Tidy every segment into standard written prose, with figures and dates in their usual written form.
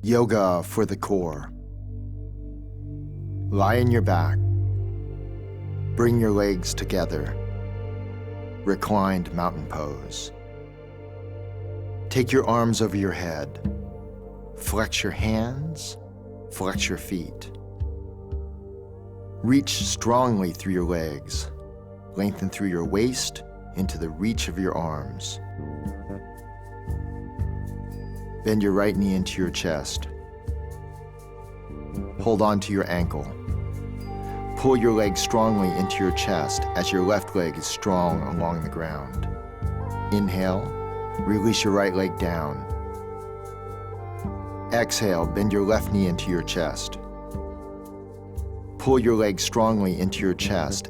Yoga for the core. Lie on your back. Bring your legs together. Reclined mountain pose. Take your arms over your head. Flex your hands. Flex your feet. Reach strongly through your legs. Lengthen through your waist into the reach of your arms. Bend your right knee into your chest. Hold on to your ankle. Pull your leg strongly into your chest as your left leg is strong along the ground. Inhale, release your right leg down. Exhale, bend your left knee into your chest. Pull your leg strongly into your chest.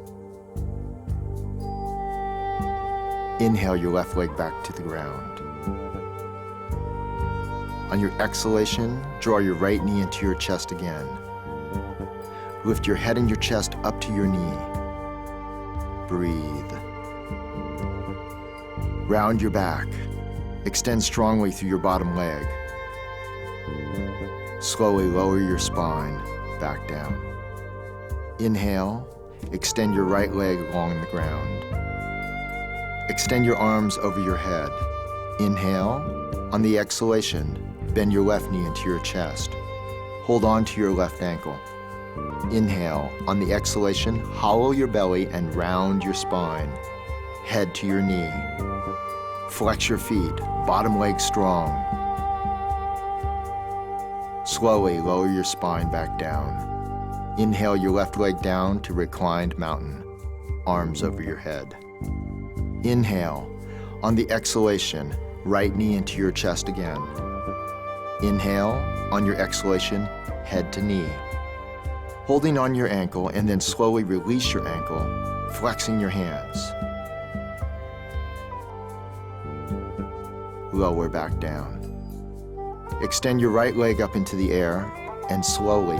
Inhale your left leg back to the ground. On your exhalation, draw your right knee into your chest again. Lift your head and your chest up to your knee. Breathe. Round your back. Extend strongly through your bottom leg. Slowly lower your spine back down. Inhale, extend your right leg along the ground. Extend your arms over your head. Inhale. On the exhalation, bend your left knee into your chest. Hold on to your left ankle. Inhale. On the exhalation, hollow your belly and round your spine. Head to your knee. Flex your feet, bottom leg strong. Slowly lower your spine back down. Inhale your left leg down to reclined mountain, arms over your head. Inhale. On the exhalation, right knee into your chest again. Inhale. On your exhalation, head to knee. Holding on your ankle and then slowly release your ankle, flexing your hands. Lower back down. Extend your right leg up into the air and slowly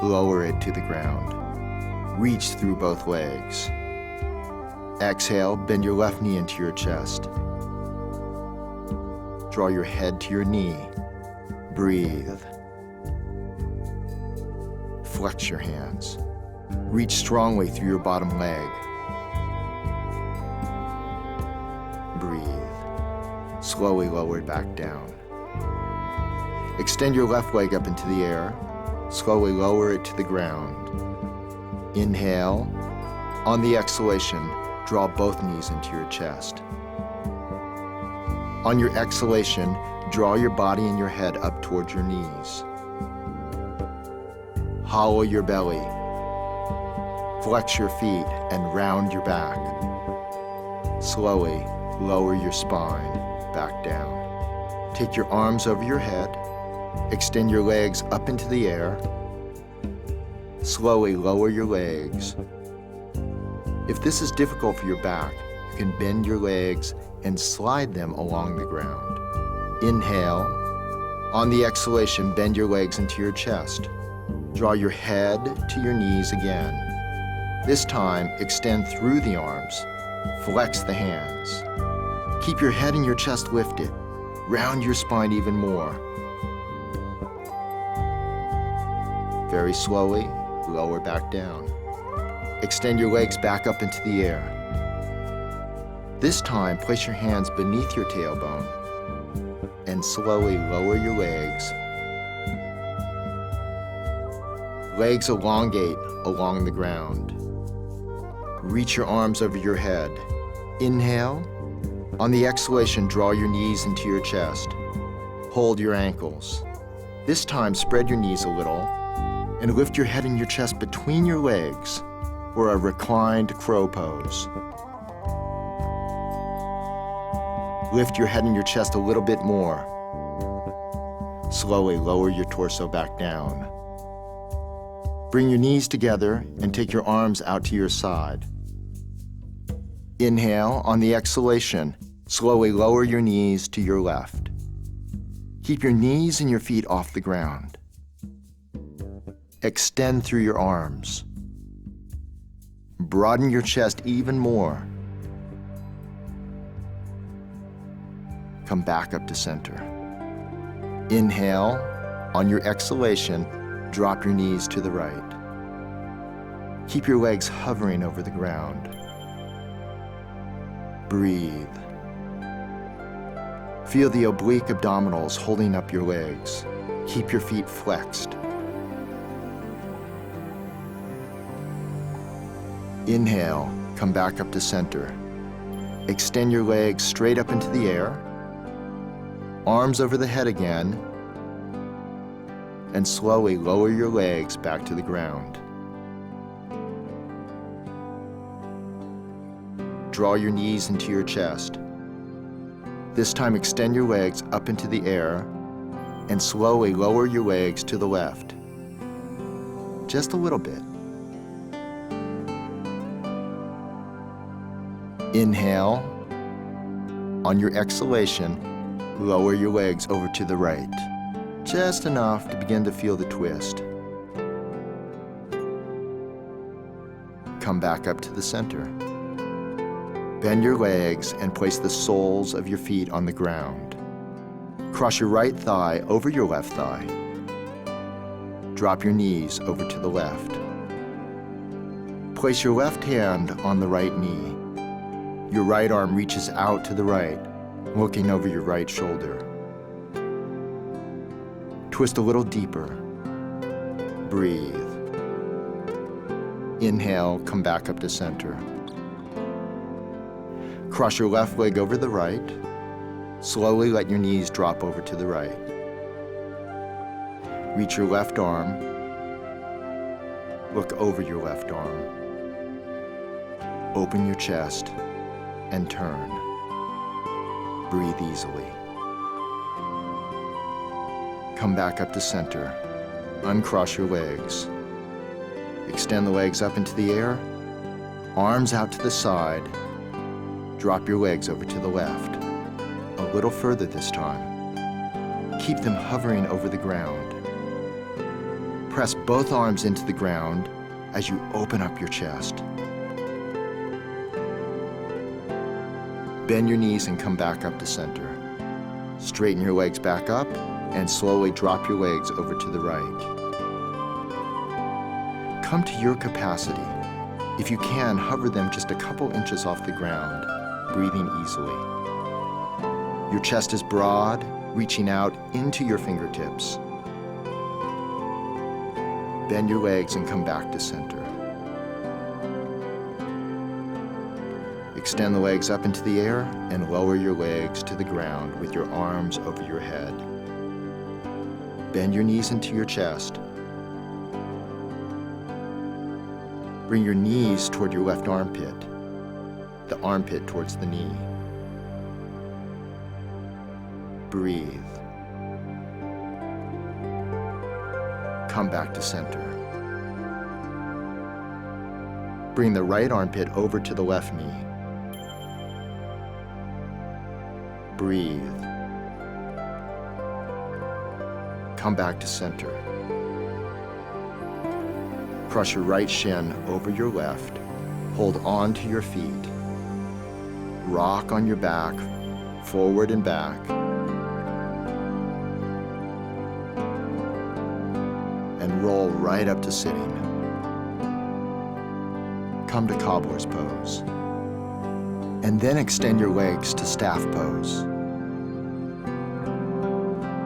lower it to the ground. Reach through both legs. Exhale, bend your left knee into your chest. Draw your head to your knee. Breathe. Flex your hands. Reach strongly through your bottom leg. Breathe. Slowly lower it back down. Extend your left leg up into the air. Slowly lower it to the ground. Inhale. On the exhalation, draw both knees into your chest. On your exhalation, draw your body and your head up towards your knees. Hollow your belly. Flex your feet and round your back. Slowly lower your spine back down. Take your arms over your head. Extend your legs up into the air. Slowly lower your legs. If this is difficult for your back, you can bend your legs and slide them along the ground. Inhale. On the exhalation, bend your legs into your chest. Draw your head to your knees again. This time, extend through the arms. Flex the hands. Keep your head and your chest lifted. Round your spine even more. Very slowly, lower back down. Extend your legs back up into the air. This time, place your hands beneath your tailbone and slowly lower your legs. Legs elongate along the ground. Reach your arms over your head. Inhale. On the exhalation, draw your knees into your chest. Hold your ankles. This time, spread your knees a little and lift your head and your chest between your legs for a reclined crow pose. Lift your head and your chest a little bit more. Slowly lower your torso back down. Bring your knees together and take your arms out to your side. Inhale. On the exhalation, slowly lower your knees to your left. Keep your knees and your feet off the ground. Extend through your arms. Broaden your chest even more. Come back up to center. Inhale. On your exhalation, drop your knees to the right. Keep your legs hovering over the ground. Breathe. Feel the oblique abdominals holding up your legs. Keep your feet flexed. Inhale, come back up to center. Extend your legs straight up into the air. Arms over the head again. And slowly lower your legs back to the ground. Draw your knees into your chest. This time extend your legs up into the air and slowly lower your legs to the left. Just a little bit. Inhale. On your exhalation, lower your legs over to the right. Just enough to begin to feel the twist. Come back up to the center. Bend your legs and place the soles of your feet on the ground. Cross your right thigh over your left thigh. Drop your knees over to the left. Place your left hand on the right knee. Your right arm reaches out to the right, looking over your right shoulder. Twist a little deeper. Breathe. Inhale, come back up to center. Cross your left leg over the right. Slowly let your knees drop over to the right. Reach your left arm. Look over your left arm. Open your chest and turn. Breathe easily. Come back up to center. Uncross your legs. Extend the legs up into the air. Arms out to the side. Drop your legs over to the left. A little further this time. Keep them hovering over the ground. Press both arms into the ground as you open up your chest. Bend your knees and come back up to center. Straighten your legs back up and slowly drop your legs over to the right. Come to your capacity. If you can, hover them just a couple inches off the ground, breathing easily. Your chest is broad, reaching out into your fingertips. Bend your legs and come back to center. Extend the legs up into the air and lower your legs to the ground with your arms over your head. Bend your knees into your chest. Bring your knees toward your left armpit, the armpit towards the knee. Breathe. Come back to center. Bring the right armpit over to the left knee. Breathe. Come back to center. Cross your right shin over your left. Hold on to your feet. Rock on your back, forward and back. And roll right up to sitting. Come to cobbler's pose. And then extend your legs to staff pose.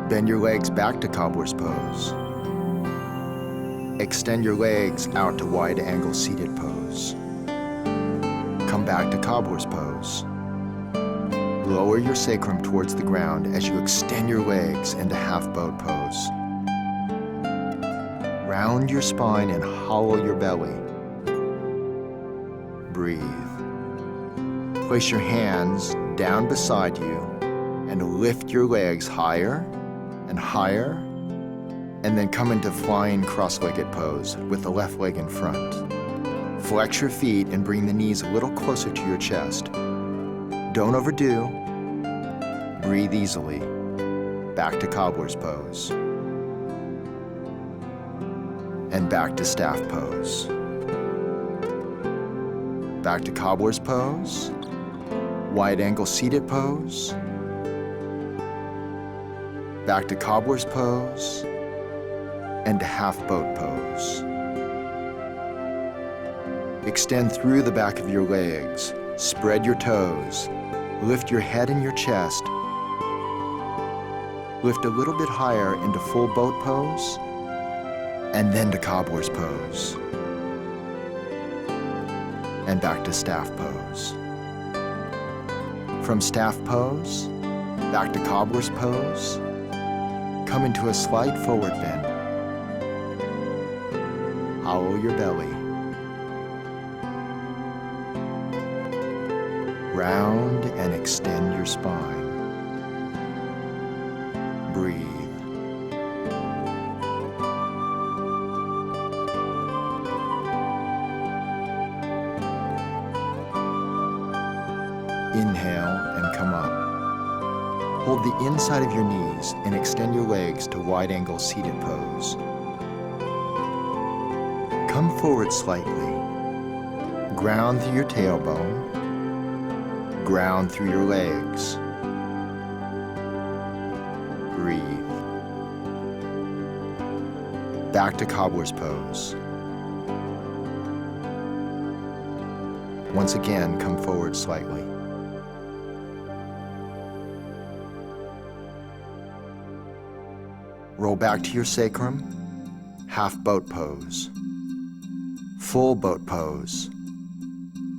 Bend your legs back to cobbler's pose. Extend your legs out to wide angle seated pose. Come back to cobbler's pose. Lower your sacrum towards the ground as you extend your legs into half bowed pose. Round your spine and hollow your belly. Breathe. Place your hands down beside you and lift your legs higher and higher, and then come into flying cross-legged pose with the left leg in front. Flex your feet and bring the knees a little closer to your chest. Don't overdo. Breathe easily. Back to cobbler's pose. And back to staff pose. Back to cobbler's pose. Wide angle seated pose. Back to cobbler's pose. and half boat pose. Extend through the back of your legs, spread your toes, lift your head and your chest. Lift a little bit higher into full boat pose, and then to cobbler's pose. And back to staff pose. From staff pose, back to cobbler's pose, come into a slight forward bend. Hollow your belly. Round and extend your spine. Breathe. Inhale and come up. Hold the inside of your knees and extend your legs to wide angle seated pose. Come forward slightly. Ground through your tailbone. Ground through your legs. Breathe. Back to cobbler's pose. Once again, come forward slightly. Roll back to your sacrum, half boat pose, full boat pose,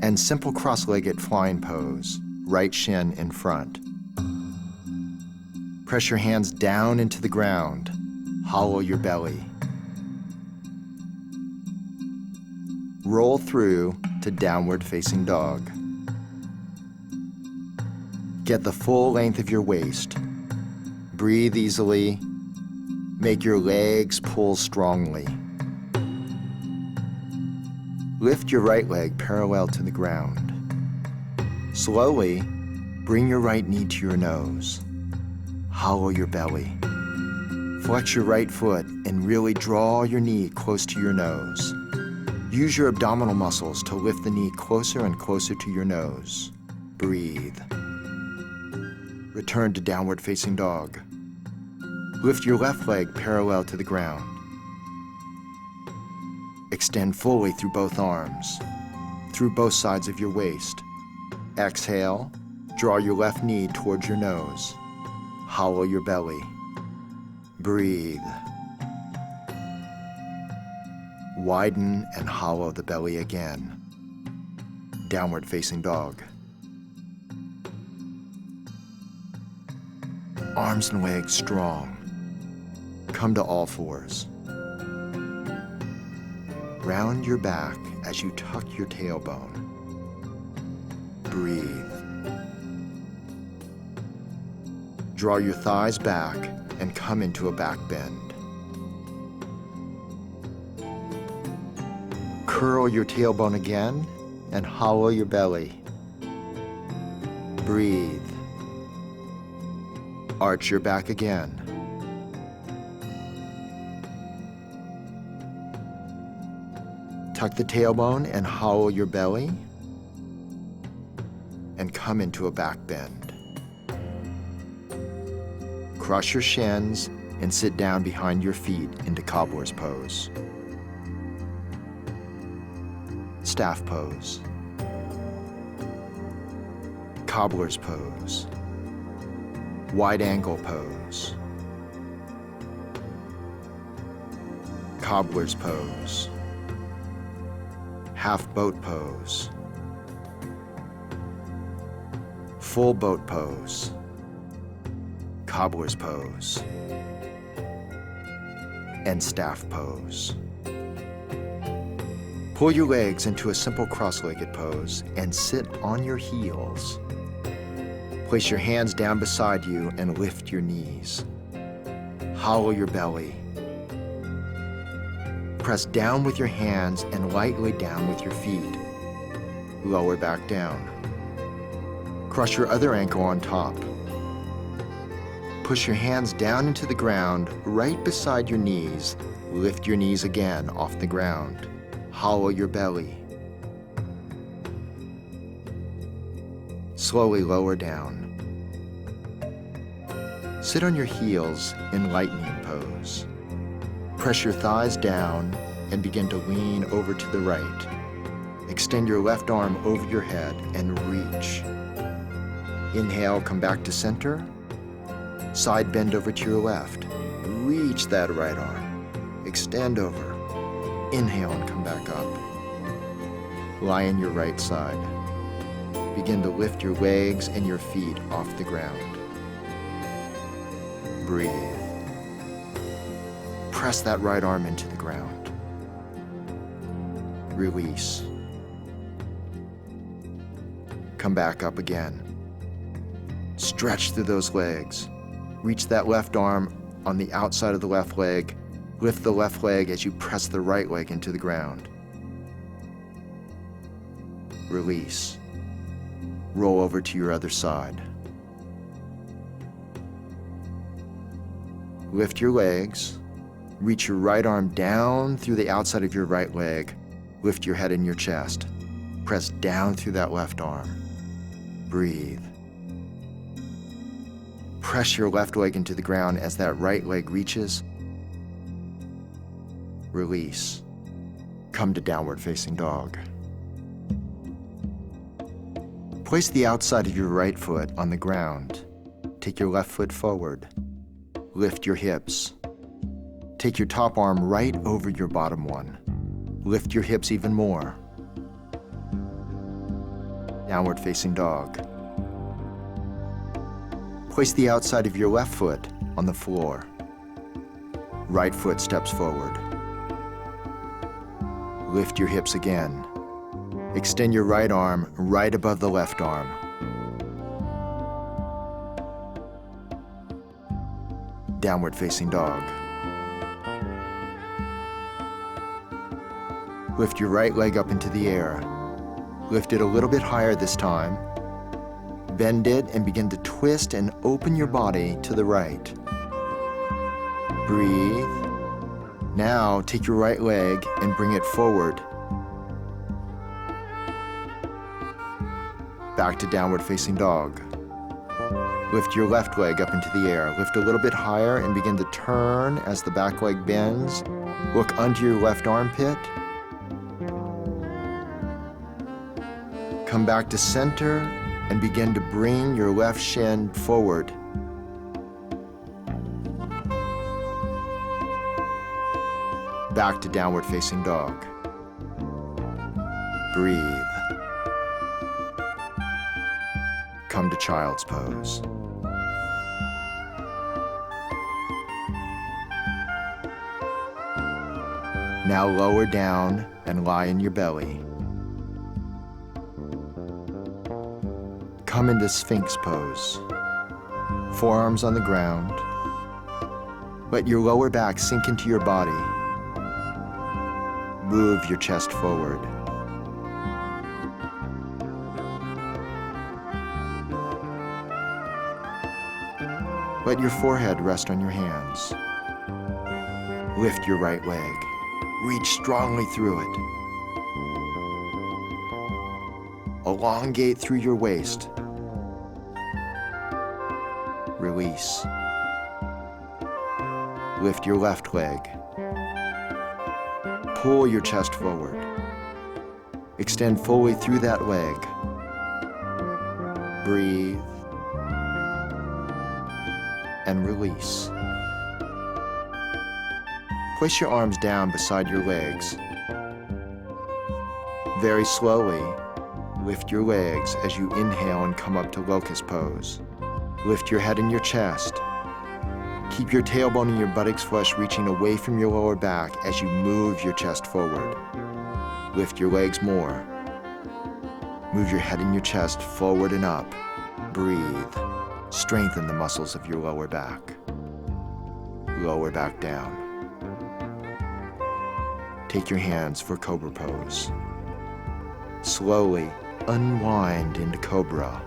and simple cross-legged flying pose, right shin in front. Press your hands down into the ground, hollow your belly. Roll through to downward facing dog. Get the full length of your waist. Breathe easily. Make your legs pull strongly. Lift your right leg parallel to the ground. Slowly, bring your right knee to your nose. Hollow your belly. Flex your right foot and really draw your knee close to your nose. Use your abdominal muscles to lift the knee closer and closer to your nose. Breathe. Return to downward facing dog. Lift your left leg parallel to the ground. Extend fully through both arms, through both sides of your waist. Exhale, draw your left knee towards your nose. Hollow your belly. Breathe. Widen and hollow the belly again. Downward facing dog. Arms and legs strong. Come to all fours. Round your back as you tuck your tailbone. Breathe. Draw your thighs back and come into a back bend. Curl your tailbone again and hollow your belly. Breathe. Arch your back again. Tuck the tailbone and hollow your belly and come into a back bend. Cross your shins and sit down behind your feet into cobbler's pose. Staff pose. Cobbler's pose. Wide angle pose. Cobbler's pose. Half boat pose. Full boat pose. Cobbler's pose. And staff pose. Pull your legs into a simple cross-legged pose and sit on your heels. Place your hands down beside you and lift your knees. Hollow your belly. Press down with your hands and lightly down with your feet. Lower back down. Cross your other ankle on top. Push your hands down into the ground right beside your knees. Lift your knees again off the ground. Hollow your belly. Slowly lower down. Sit on your heels in lightning pose. Press your thighs down and begin to lean over to the right. Extend your left arm over your head and reach. Inhale, come back to center. Side bend over to your left. Reach that right arm. Extend over. Inhale and come back up. Lie on your right side. Begin to lift your legs and your feet off the ground. Breathe. Press that right arm into the ground. Release. Come back up again. Stretch through those legs. Reach that left arm on the outside of the left leg. Lift the left leg as you press the right leg into the ground. Release. Roll over to your other side. Lift your legs. Reach your right arm down through the outside of your right leg. Lift your head and your chest. Press down through that left arm. Breathe. Press your left leg into the ground as that right leg reaches. Release. Come to downward facing dog. Place the outside of your right foot on the ground. Take your left foot forward. Lift your hips. Take your top arm right over your bottom one. Lift your hips even more. Downward facing dog. Place the outside of your left foot on the floor. Right foot steps forward. Lift your hips again. Extend your right arm right above the left arm. Downward facing dog. Lift your right leg up into the air. Lift it a little bit higher this time. Bend it and begin to twist and open your body to the right. Breathe. Now take your right leg and bring it forward. Back to downward facing dog. Lift your left leg up into the air. Lift a little bit higher and begin to turn as the back leg bends. Look under your left armpit. Come back to center and begin to bring your left shin forward. Back to downward facing dog. Breathe. Come to child's pose. Now lower down and lie in your belly. Come into Sphinx pose. Forearms on the ground. Let your lower back sink into your body. Move your chest forward. Let your forehead rest on your hands. Lift your right leg. Reach strongly through it. Elongate through your waist. Release. Lift your left leg. Pull your chest forward. Extend fully through that leg. Breathe. And release. Place your arms down beside your legs. Very slowly, lift your legs as you inhale and come up to locust pose. Lift your head and your chest. Keep your tailbone and your buttocks flush reaching away from your lower back as you move your chest forward. Lift your legs more. Move your head and your chest forward and up. Breathe. Strengthen the muscles of your lower back. Lower back down. Take your hands for cobra pose. Slowly unwind into cobra.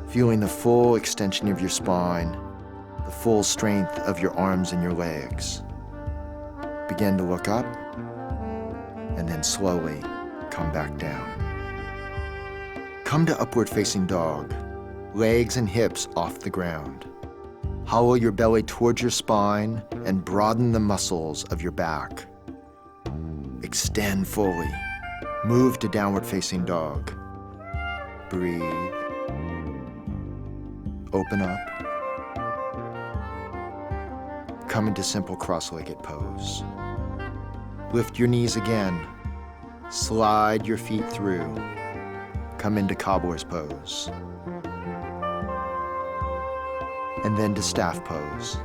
Feeling the full extension of your spine, the full strength of your arms and your legs. Begin to look up, and then slowly come back down. Come to upward facing dog, legs and hips off the ground. Hollow your belly towards your spine and broaden the muscles of your back. Extend fully. Move to downward facing dog. Breathe. Open up. Come into simple cross-legged pose. Lift your knees again. Slide your feet through. Come into cobbler's pose. And then to staff pose.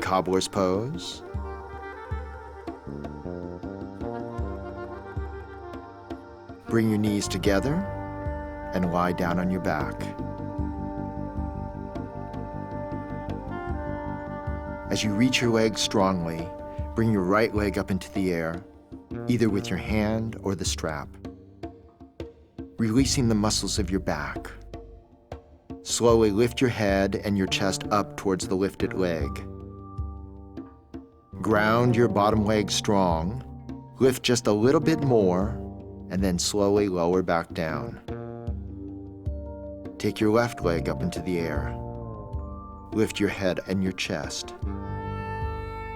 Cobbler's pose. Bring your knees together and lie down on your back. As you reach your legs strongly, bring your right leg up into the air, either with your hand or the strap. Releasing the muscles of your back. Slowly lift your head and your chest up towards the lifted leg. Ground your bottom leg strong. Lift just a little bit more, and then slowly lower back down. Take your left leg up into the air. Lift your head and your chest.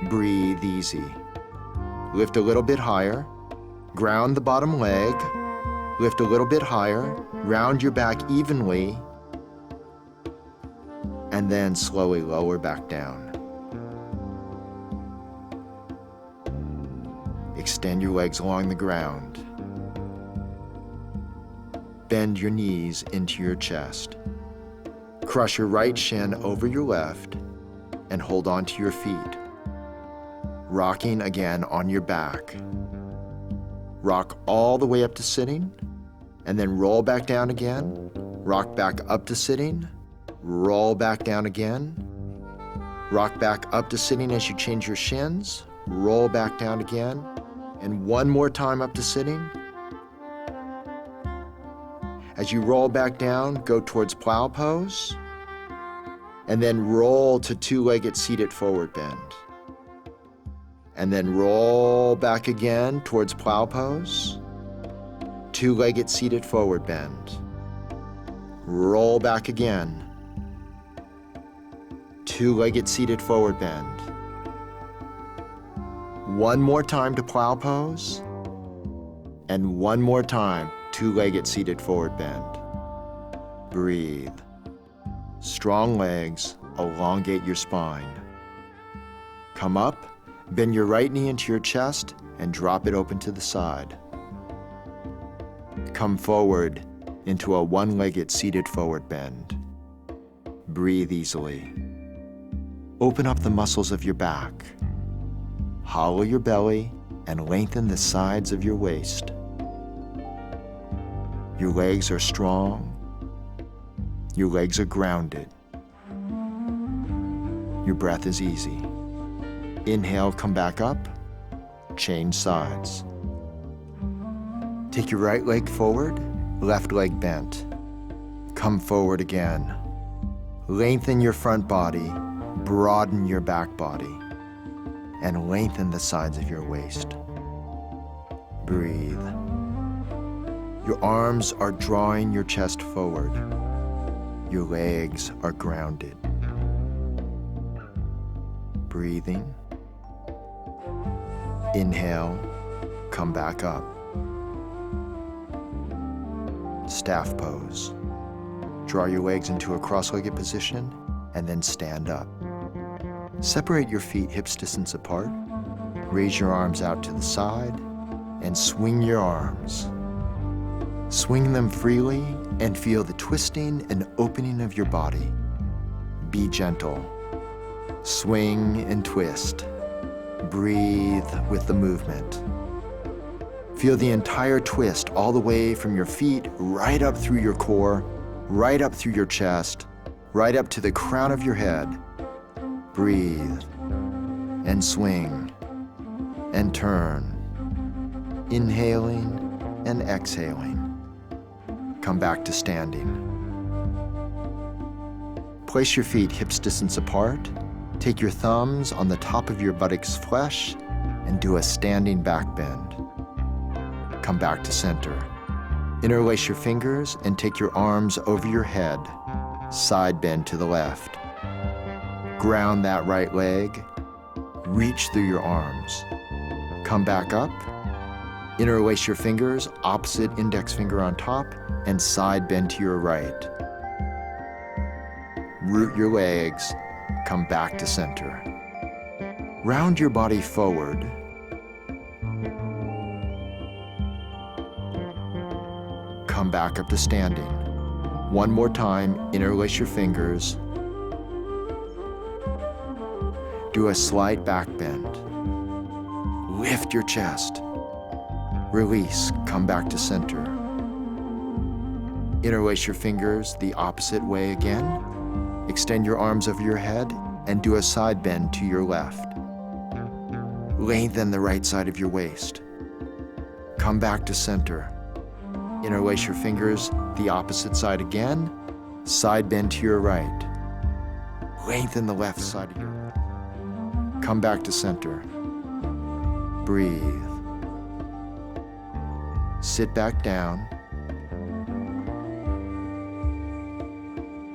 Breathe easy. Lift a little bit higher. Ground the bottom leg. Lift a little bit higher. Round your back evenly. And then slowly lower back down. Extend your legs along the ground. Bend your knees into your chest. Crush your right shin over your left and hold on to your feet. Rocking again on your back. Rock all the way up to sitting and then roll back down again. Rock back up to sitting. Roll back down again. Rock back up to sitting as you change your shins. Roll back down again. And one more time up to sitting. As you roll back down, go towards plow pose. And then roll to two-legged seated forward bend. And then roll back again towards plow pose. Two-legged seated forward bend. Roll back again. Two-legged seated forward bend. One more time to plow pose. And one more time, two-legged seated forward bend. Breathe. Strong legs, elongate your spine. Come up, bend your right knee into your chest and drop it open to the side. Come forward into a one-legged seated forward bend. Breathe easily. Open up the muscles of your back. Hollow your belly and lengthen the sides of your waist. Your legs are strong. Your legs are grounded. Your breath is easy. Inhale, come back up. Change sides. Take your right leg forward, left leg bent. Come forward again. Lengthen your front body, broaden your back body, and lengthen the sides of your waist. Breathe. Your arms are drawing your chest forward. Your legs are grounded. Breathing. Inhale, come back up. Staff pose. Draw your legs into a cross-legged position and then stand up. Separate your feet hips distance apart. Raise your arms out to the side and swing your arms. Swing them freely and feel the twisting and opening of your body. Be gentle. Swing and twist. Breathe with the movement. Feel the entire twist all the way from your feet right up through your core, right up through your chest, right up to the crown of your head. Breathe and swing and turn. Inhaling and exhaling. Come back to standing. Place your feet hips distance apart. Take your thumbs on the top of your buttocks flesh and do a standing back bend. Come back to center. Interlace your fingers and take your arms over your head. Side bend to the left. Ground that right leg. Reach through your arms. Come back up. Interlace your fingers, opposite index finger on top, and side bend to your right. Root your legs. Come back to center. Round your body forward. Come back up to standing. One more time, interlace your fingers. Do a slight back bend. Lift your chest. Release, come back to center. Interlace your fingers the opposite way again. Extend your arms over your head and do a side bend to your left. Lengthen the right side of your waist. Come back to center. Interlace your fingers the opposite side again. Side bend to your right. Lengthen the left side of your right. Come back to center. Breathe. Sit back down.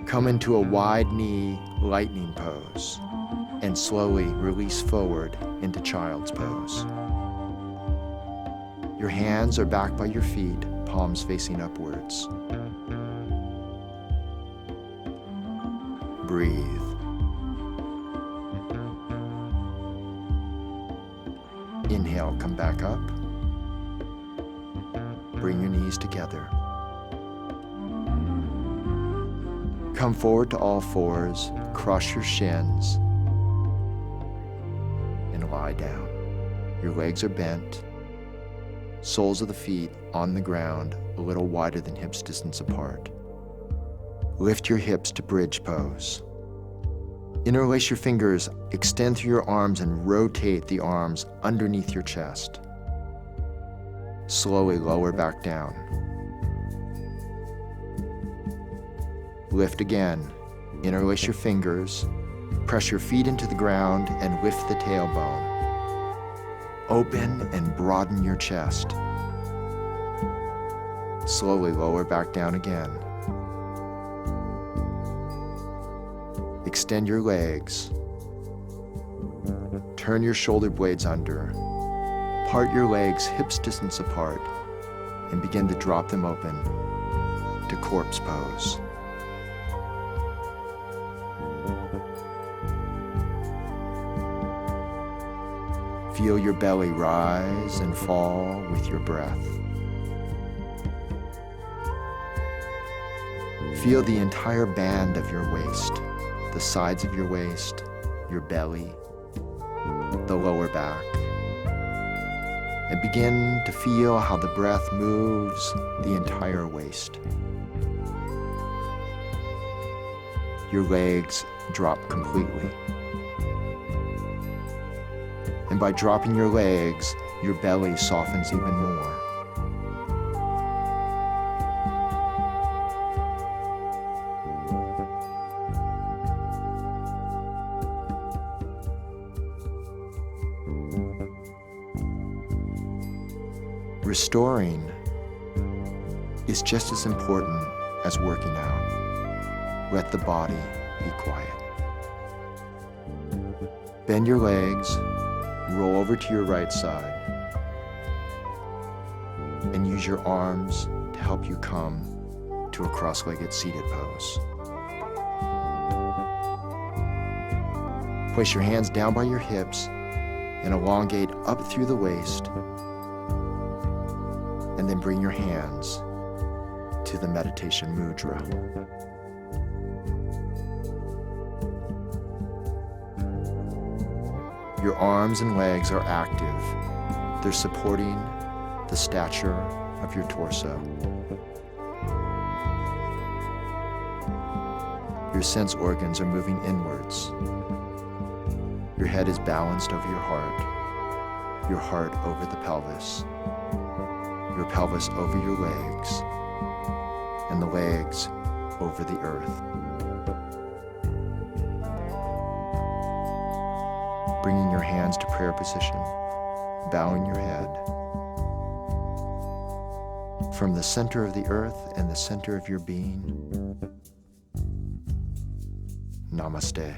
Come into a wide knee lightning pose and slowly release forward into child's pose. Your hands are back by your feet, palms facing upwards. Breathe. Inhale, come back up. Bring your knees together. Come forward to all fours, cross your shins, and lie down. Your legs are bent, soles of the feet on the ground, a little wider than hips distance apart. Lift your hips to bridge pose. Interlace your fingers, extend through your arms and rotate the arms underneath your chest. Slowly lower back down. Lift again. Interlace your fingers. Press your feet into the ground and lift the tailbone. Open and broaden your chest. Slowly lower back down again. Extend your legs. Turn your shoulder blades under. Part your legs hips distance apart and begin to drop them open to corpse pose. Feel your belly rise and fall with your breath. Feel the entire band of your waist, the sides of your waist, your belly, the lower back. And begin to feel how the breath moves the entire waist. Your legs drop completely. And by dropping your legs, your belly softens even more. Restoring is just as important as working out. Let the body be quiet. Bend your legs, roll over to your right side, and use your arms to help you come to a cross-legged seated pose. Place your hands down by your hips and elongate up through the waist, and then bring your hands to the meditation mudra. Your arms and legs are active. They're supporting the stature of your torso. Your sense organs are moving inwards. Your head is balanced over your heart over the pelvis, your pelvis over your legs, and the legs over the earth. Bringing your hands to prayer position, bowing your head. From the center of the earth and the center of your being, Namaste.